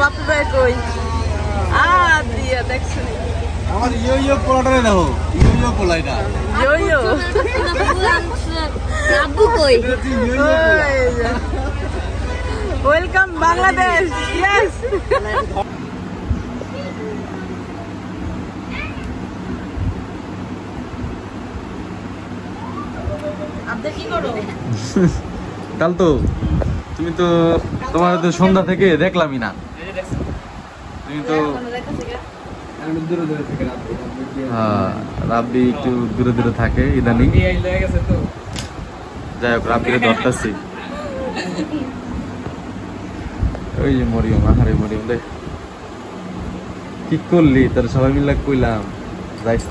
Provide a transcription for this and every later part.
বাপু ভাই কই দিয়া দেখছো আমার ইয়ো পোলাটারে দাও ইয়ো পোলাইটা ইয়ো আব্বু কই ওয়েলকাম বাংলাদেশ ইয়েস আপনি কি করো কাল তো তুমি তো তোমার তো সন্ধ্যা থেকে দেখলামই না তুমি তো রাব্বি একটু দূরে দূরে থাকে ইদানিং যাই হোক রাব্বিকে ধরতেছি ওই যে মরিয়ম আহারে মরিয়ম দেখ কি করলি তোর সবাই মিলে কইলাম যাইস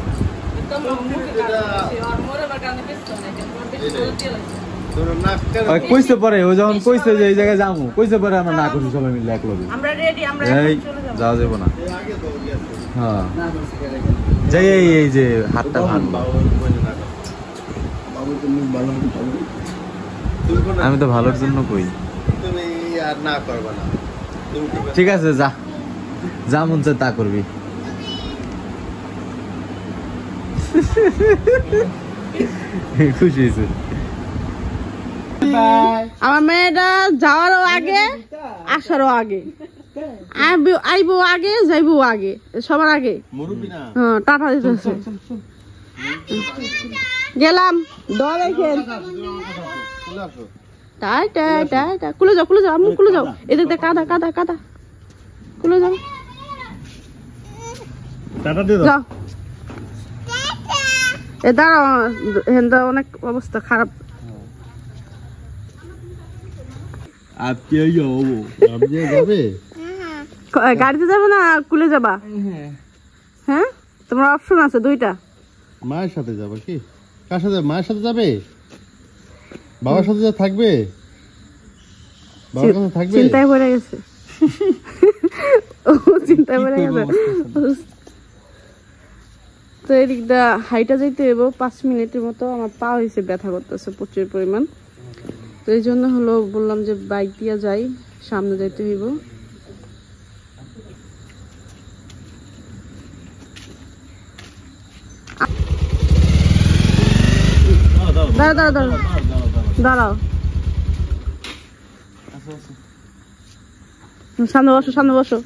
কইছে পরে ও যখন কইছে যে এই জায়গায় যাবো কইছে পরে আমরা না করছি সবাই মিলে এক লগে আমরা রেডি আমরা যাওয়া যাবো না হ্যাঁ যাই এই যে হাতটা ভাঙবো আমি তো ভালোর জন্য কই তুমি আর না করবে না ঠিক আছে যা যা মন চায় তা করবি খুশি হয়েছে আমার মেয়েটা যাওয়ারও আগে আসারও আগে আইবো আগে যাইবো আগে সবার আগে হ্যাঁ টাটা দিতেছে গেলাম দল এখান টাই টাই টাই টাই কুলে যাও আমি কুলে যাও এদিক দিয়ে কাদা কাদা কাদা কুলে যাও টাটা দিয়ে যাও এ দাঁড়াও হেন্দা অনেক অবস্থা খারাপ আপনি যাবে গাড়িতে যাবে না কুলে যাবা হ্যাঁ তোমার অপশন আছে দুইটা মায়ের সাথে যাবে কি কার সাথে মায়ের সাথে যাবে বাবার সাথে থাকবে বাবার সাথে থাকবে চিন্তায় পড়ে গেছে ও চিন্তায় পড়ে গেছে তো এদিকটা হাইটা যাইতে হইব 5 মিনিটের মতো আমার পা হয়েছে ব্যথা করতেছে প্রচুর পরিমাণ তো এই জন্য হলো বললাম যে বাইক দিয়ে যাই সামনে যাইতে হইব দাঁড়াও দাঁড়াও সামনে বসো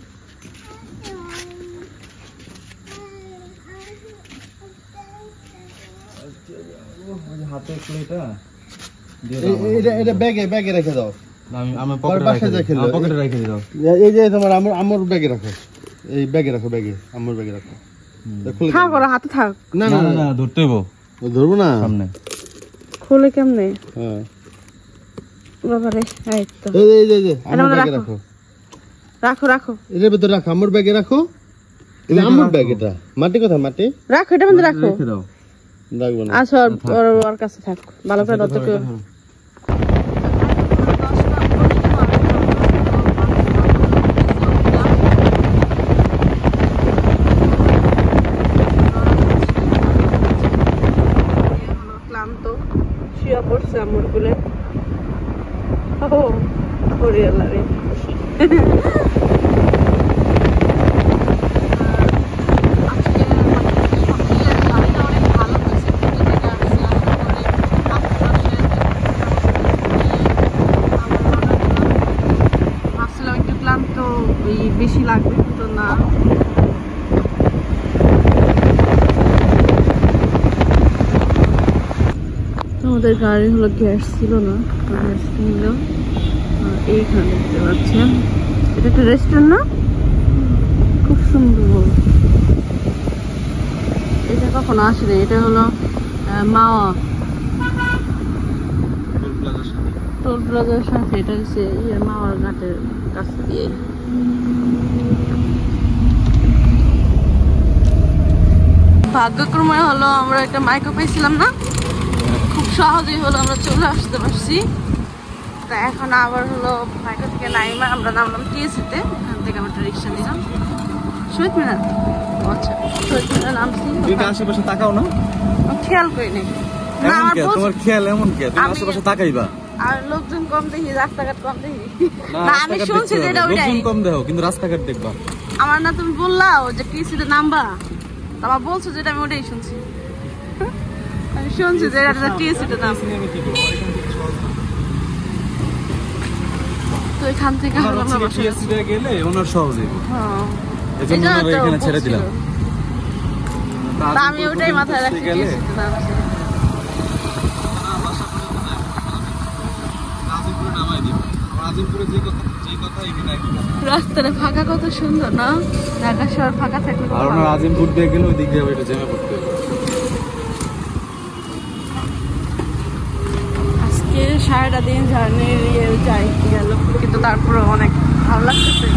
এটা ব্যাগে রেখে দাও আমি পকেটে রেখে দাও এই যে তোমার আমার ব্যাগে রাখো এই ব্যাগে রাখো আমার ব্যাগে রাখো থাক ওরা হাতে থাক না ধরতে হইব ধরবো না সামনে খুলে কেমনে হ্যাঁ বাবারে এই তো এই আমার ব্যাগে রাখো এর ভিতরে রাখো আমার ব্যাগে রাখো এটা আমার ব্যাগ এটা মাটি কোথায় মাটি রাখো এটা মধ্যে রাখো রেখে দাও রাখবো না আচ্ছা ওর কাছে থাক ভালো করে দত্ত করে ক্লান্ত শুয়ে পড়ছে আমার কোলে ও ওরে আল্লাহ রে বেশি লাগবে তো না আমাদের গাড়ি হলো গ্যাস ছিল না গ্যাস নিল এইখানে দেখতে পাচ্ছেন এটা একটা রেস্টুরেন্ট না খুব সুন্দর এটা কখনো আসেনি এটা হলো মাওয়া টোল প্লাজার সাথে এটা হচ্ছে মাওয়ার ঘাটের কাছ দিয়ে ভাগ্যক্রমে হলো আমরা একটা মাইক্রো পেয়েছিলাম না খুব সহজেই হলো আমরা চলে আসতে পারছি তা এখন আবার হলো মাইক্রো থেকে নাইমা আমরা নামলাম টিএসিতে এখান থেকে আমরা একটা রিক্সা নিলাম শহীদ মিনার আচ্ছা শহীদ মিনার নামছি আশেপাশে তাকাও না খেয়াল করি নাই তোমার খেয়াল এমন কে তুমি আশেপাশে তাকাইবা আর লোকজন কম দেখি, রাস্তাঘাট কম দেখি। না, না আমি রাস্তাঘাট শুনছি দেখতে যেটা হবে। ওইটাই। লোকজন কম দেখো, কিন্তু রাস্তাঘাট দেখবা। আমার না তুমি বললাও যে টিএসসিতে নামবা, আমার বলছো যেটা আমি ওটাই শুনছি। আমি শুনছি যে এটা টিএসসিতে নাম। তো এখান থেকে হলো আমরা বসে আছি। গেলে ওনার সহজে, হ্যাঁ এজন্য আমরা এখানে ছেড়ে দিলাম। তা আমি ওটাই মাথায় রাখছি টিএসসিতে নামছি। রাস্তাটা ফাঁকা, কত সুন্দর না? ঢাকা শহর ফাঁকা থাকলে আর ওনার আজিমপুর দিয়ে গেলে ওই দিক দিয়ে একটু জ্যামে পড়তে হবে। আজকে সারাটা দিন জার্নি যাই গেল, কিন্তু তারপরে অনেক ভালো লাগতেছে।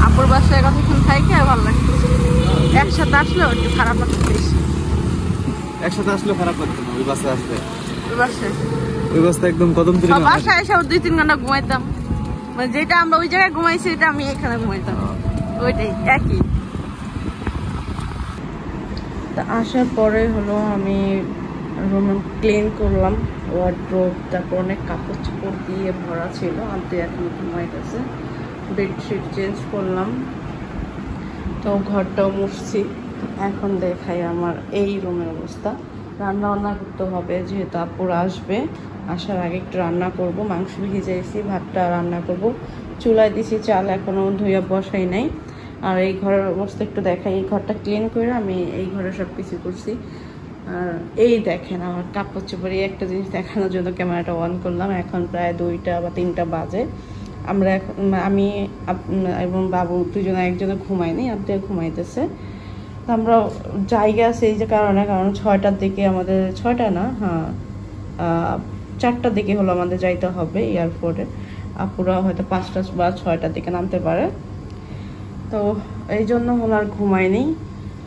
আপুর বাসায় কতক্ষণ থাকি আর ভালো লাগতেছে। একসাথে আসলেও একটু খারাপ লাগছে বেশি। একসাথে আসলে খারাপ লাগতো না, ওই বাসে আসলে। ওই বাসায় ওই বাসটা একদম কদম তৈরি সব বাসায় এসে 2-3 ঘন্টা ঘুমাইতাম, মানে যেটা আমরা ওই জায়গায় ঘুমাইছি এটা আমি এখানে ঘুমাইতাম, ওইটাই একই। তা আসার পরে হলো আমি রুম ক্লিন করলাম, ওয়ার্ড্রোব, তারপর অনেক কাপড় চোপড় দিয়ে ভরা ছিল, আনতে এখন ঘুমাইতেছে। বেডশিট চেঞ্জ করলাম, তো ঘরটাও মুছছি। এখন দেখাই আমার এই রুমের অবস্থা। রান্না বান্না করতে হবে, যেহেতু আপুরা আসবে, আসার আগে একটু রান্না করব। মাংস ভিজাইছি, ভাতটা রান্না করব। চুলায় দিছি চাল, এখনও ধুইয়া বসাই নাই। আর এই ঘরের অবস্থা একটু দেখাই। এই ঘরটা ক্লিন করে আমি এই ঘরে সব কিছু করছি। আর এই দেখেন আমার কাপড় চোপড়, এই একটা জিনিস দেখানোর জন্য ক্যামেরাটা অন করলাম। এখন প্রায় 2টা বা 3টা বাজে। আমরা এখন আমি এবং বাবু দুজনে, একজনে ঘুমায়নি, আপনি ঘুমাইতেছে। আমরা জায়গা আছে এই যে কারণ 6টার দিকে আমাদের, 6টা না, হ্যাঁ 4টার দিকে হলো আমাদের যাইতে হবে এয়ারপোর্টে। আপুরা হয়তো 5টা বা 6টার দিকে নামতে পারে, তো এই জন্য হলো আর ঘুমায়নি।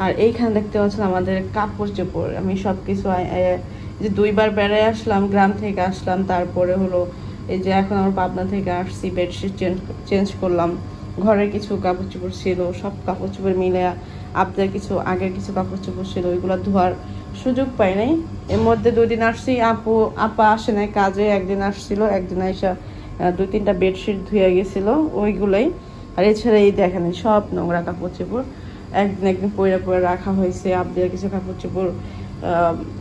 আর এইখানে দেখতে পাচ্ছেন আমাদের কাপড় চোপড়, আমি সব কিছু যে 2বার বেড়ায় আসলাম, গ্রাম থেকে আসলাম, তারপরে হলো এই যে এখন আমার পাবনা থেকে আসছি, বেডশিট চেঞ্জ করলাম। ঘরের কিছু কাপড় চোপড় ছিল, সব কাপড় চোপড় মিলে আপনার কিছু আগের কিছু কাপড় চোপড় ছিল, ওইগুলো ধোয়ার সুযোগ পাই নাই। এর মধ্যে 2 দিন আসছি, আপা আসে নাই কাজে, একদিন আসছিল, একদিন এসে 2-3টা বেডশিট ধুয়ে গেছিল, ওইগুলোই। আর এছাড়া এই দেখেন সব নোংরা কাপড় চোপড় একদিন পরে রাখা হয়েছে। আবদিয়ার কিছু কাপড় চোপড়,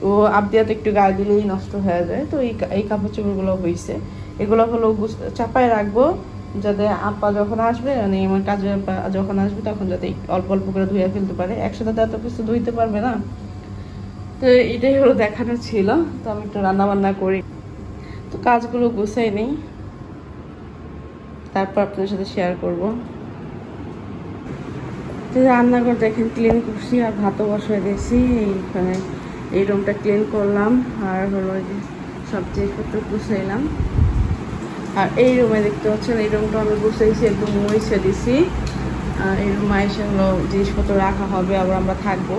ও আবদিয়াতে একটু গায়ে দিলেই নষ্ট হয়ে যায়, তো এই কাপড় চোপড়গুলো হয়েছে। এগুলো হলো চাপায় রাখবো, যাতে আপা যখন আসবে, মানে আমার কাজে যখন আসবে তখন যাতে অল্প অল্প করে ধুয়ে ফেলতে পারে, একসাথে তো এত কিছু ধুইতে পারবে না। তো এটাই হলো দেখানো ছিল। তো আমি একটু রান্না বান্না করি, তো কাজগুলো গুছাই নেই, তারপর আপনাদের সাথে শেয়ার করবো। তো রান্নাঘর দেখেন ক্লিন করছি, আর ভাতও বসাই দিয়েছি। এইখানে এই রুমটা ক্লিন করলাম, আর হলো যে সব জিনিসপত্র গুছাইলাম। আর এই রুমে দেখতে পাচ্ছেন, এই রুমটা আমি গুছাইছি, একদম মুছে দিছি। আর এই রুমে এসে হলো জিনিসপত্র রাখা হবে, আবার আমরা থাকবো।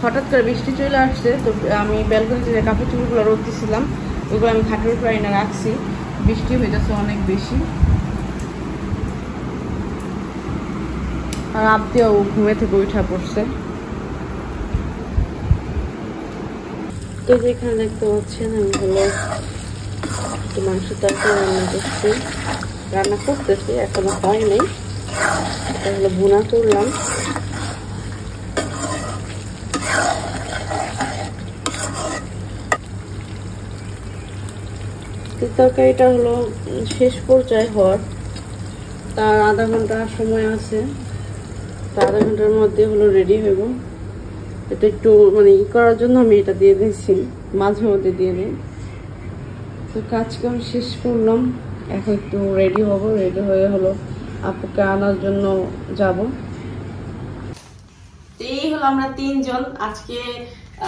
হঠাৎ করে বৃষ্টি চলে আসছে, তো আমি ব্যালকনিতে যে কাপড় চোপড়গুলো রোদ দিয়েছিলাম, ওইগুলো আমি খাটের উপরে এনে রাখছি। বৃষ্টি হয়ে যাচ্ছে অনেক বেশি। আর আপনিও ঘুমে থেকে উঠা পড়ছে। তো যেখানে দেখতে পাচ্ছেন আমি হলো মাংস তরকারি রান্না করতেছি, এখনো হয়নি, এটা হলো ভুনা করলাম। তরকারিটা হলো শেষ পর্যায়ে হওয়ার, তার আধা ঘন্টা সময় আছে, তার আধা ঘন্টার মধ্যে হলো রেডি হইব। এটা একটু মানে করার জন্য আমি এটা দিয়ে দিয়েছি, মাঝে মধ্যে দিয়ে দিই। তো কাজকাম শেষ করলাম, এখন একটু রেডি হব, রেডি হয়ে হলো আপুকে আনার জন্য যাব। এই হলো আমরা 3 জন আজকে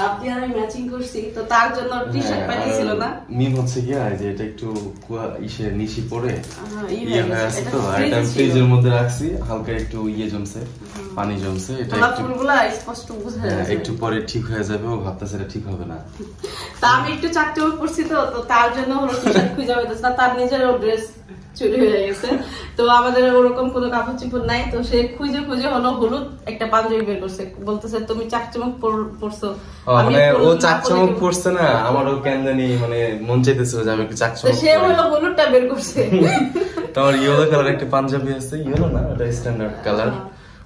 আপনি আর আমি ম্যাচিং করছি, তো তার জন্য টি-শার্ট পাঠিয়েছিল না। মিম হচ্ছে কি যে এটা একটু ইসে নিশি পড়ে ইয়ে হয়ে আছে, তো এটা ফ্রিজের মধ্যে রাখছি, হালকা একটু জমছে, পানি জমছে, এটা একটু ফুলগুলো স্পষ্ট বোঝা যাচ্ছে, একটু পরে ঠিক হয়ে যাবে। ও ভাবতেছে এটা ঠিক হবে না, তা আমি একটু চাকরি করছি, তো তার জন্য হলো টি-শার্ট খুঁজে পাইতেছি না, তার নিজেরও ড্রেস চুরি হয়ে গেছে। তো আমাদের ওরকম কোনো কাপড় চোপড় নাই, তো সে খুঁজে খুঁজে হলো হলুদ একটা পাঞ্জাবি বের করছে, বলতেছে তুমি চাকচমক পরছো। মানে ও চাকচমক পরছে না, আমারও কেন জানি মানে মন চাইতেছিল যে আমি একটু চাকচমক। সে হলো হলুদটা বের করছে। তোমার ইয়েলো কালার একটা পাঞ্জাবি আছে, ইয়েলো না এটা স্ট্যান্ডার্ড কালার।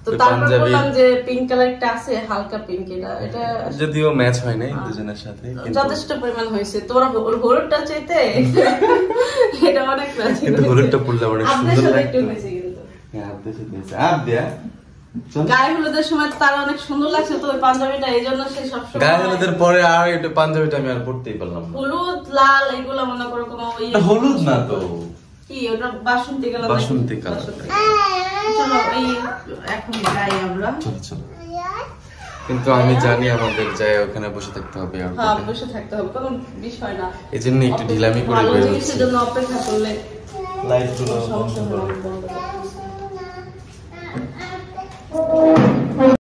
তো তারপর বললাম যে পিঙ্ক কালার একটা আছে, হালকা পিঙ্ক, এটা যদিও ম্যাচ হয় নাই দুজনের সাথে, যথেষ্ট পরিমাণ হয়েছে। তোরা হলুদটা চাইতে এটা অনেক ম্যাচ, কিন্তু হলুদটা পরলে অনেক সুন্দর লাগতো। হ্যাঁ হাত দিয়ে দিয়েছে আপ দিয়া। গায়ে হলুদের সময় তার অনেক সুন্দর লাগছে তো ওই পাঞ্জাবিটা, এই জন্য সে সবসময় গায়ে হলুদের পরে আর এটা পাঞ্জাবিটা আমি আর পরতেই পারলাম না। হলুদ লাল এগুলো মনে করো কোনো হলুদ না তো, কি ওটা বাসন্তী কালার। বাসন্তী কালার। চলো এই এখন যাই আমরা। চলো চলো। কিন্তু আমি জানি আমাদের যায় ওখানে বসে থাকতে হবে, আর হ্যাঁ বসে থাকতে হবে, কোনো বিষয় না। এই জন্য একটু ঢিলামি করে ভালো বের হচ্ছি। জিনিসের জন্য অপেক্ষা করলে লাইট গুলো সমস্যা হবে না।